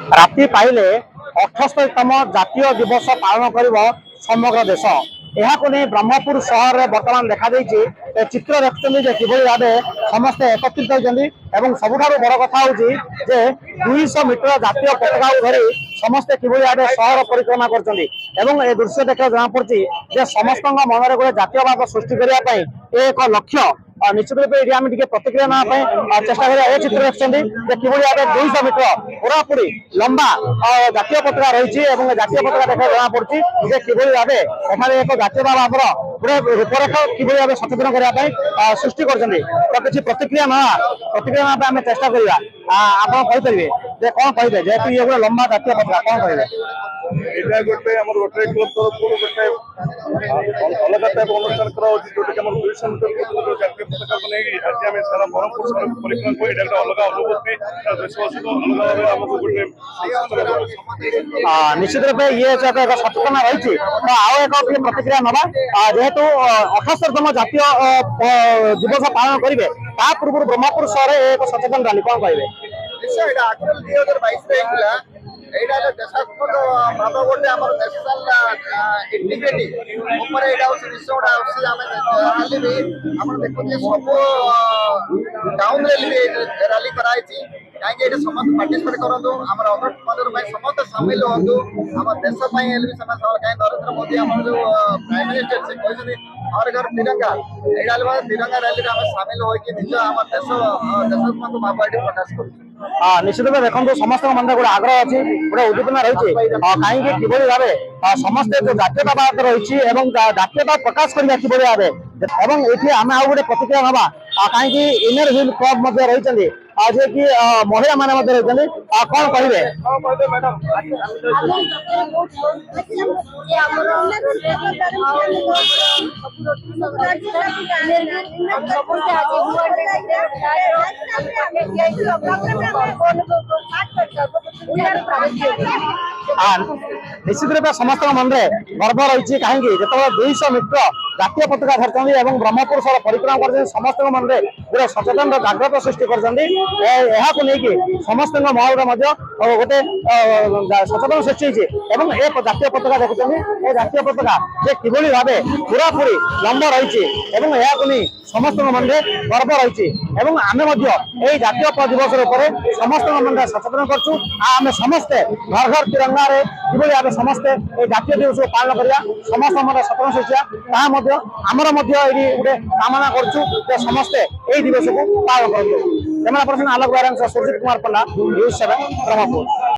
राति पाइले 78तम जातीय दिवस पालन कर समग्र देश। यह ब्रह्मपुर सहर में बर्तमान देखा चित्र देखते किभली भाव समस्ते एकत्रित होती सबुठ बड़ कथा हूँ 200 मीटर जातीय पताका धरी समस्ते किभली भाव सहर परिक्रमा कर दृश्य देखा जना पड़ी समस्त मन में गोटे जातीयवाद सृष्टि करने एक लक्ष्य। निश्चित रूप से आम प्रतिक्रिया ना चेष्टा कर चित्र देखते कि भाव 200 मीटर पूरापूरी लंबा जातीय पताका रही जातीय पताका देखा जना पड़ी कि भाव एखाने एक जातीयवाद गोटे रूपरेख कि भाव सचेतन करने सृष्टि कर किसी प्रतिक्रिया ना आम चेष्टा करवा आपरे कौन कहे जेहेतु ये गोटे लंबा जातीय पताका कौन कहे এটা গোটে আমার রোটারি ক্লব তরফରୁ গোটে ଅଲଗା ଟାଇପ ଅନୁଷ୍ଠାନ କରାଯାଉଛି ଯୋଉଟାକି ଆମର 200 ମିଟର ଜାତୀୟ ପତାକାକୁ ନେଇକି ଆଜି ଆମେ ସାରା ବ୍ରହ୍ମପୁର ପରିକ୍ରମା କରି ଏଇଟା ଗୋଟେ ଅଲଗା ଅନୁଭୂତି ଦେଶବାସୀକୁ ଅଲଗା ଭାବେ ଆମକୁ ଗୋଟେ निश्चित रूप ये एक सचेतना रही आउ एक प्रतिक्रिया नवा जेहेतु 78तम जातीय दिवस पालन करेंगे ता पूर्व ब्रह्मपुर सहर एक सचेतन रैली कौन कहे এইটা দেশাত্মক ভাবে গোটে আমার ন্যাশনাল ইন্টিগ্রিটি উপরে এটা হচ্ছে বিশ্ব গোটা আসছে আমি র্যালি भी আমরা দেখুছি সব টাউন র্যালি র্যালি कराई कहीं ये समस्त पार्टिसिपेट करूँ आम अदर समस्त सामिल हूँ आम देश कहीं नरेंद्र मोदी आम जो प्राइम मिनिस्टर से कहते हर घर तिरंगा यहाँ तिरंगा रैली में सामिल होगी निज आम देश देशात्मक भाव ये प्रकाश कर निश्चित भाव देखो समस्त मन गोटे आग्रह अच्छी गोटे उद्दीपना रही कहीं किभली भाव समस्ते जो जातीयतावाद रही जातीयता प्रकाश करवा किभली भाव ये आम आउ गोटे प्रतिक्रिया नवा कहीं इनर व्हील क्लब रही जे कि महिला माने रही कौन कहे निश्चित रूप समस्त मन में गर्व रही कहीं जो 200 मीटर जातीय पताका धरती ब्रह्मपुर सहर परिक्रमा कर समस्त मन में गोटे सचेतन जागृत सृष्टि कर समस्त महल गोटे सचेतन सृष्टि एक जातीय पताका देखुं जातीय पताका किभली भाव पूरापूरी लंबा रही समस्त मन में गर्व रही आम जातीय दिवस समस्त मन में सचेतन करें समस्ते घर घर तिरंगा किभली भाव समस्ते जातीय दिवस को पालन करवा समस्त मन सचेतन सृष्टि आमर गोटे कामना कर समस्ते यही दिवस को पालन करूँ। कैमरा पर्सन आलोक बैरांग सुरजित कुमार पन्ना न्यूज़ 7 ब्रह्मपुर।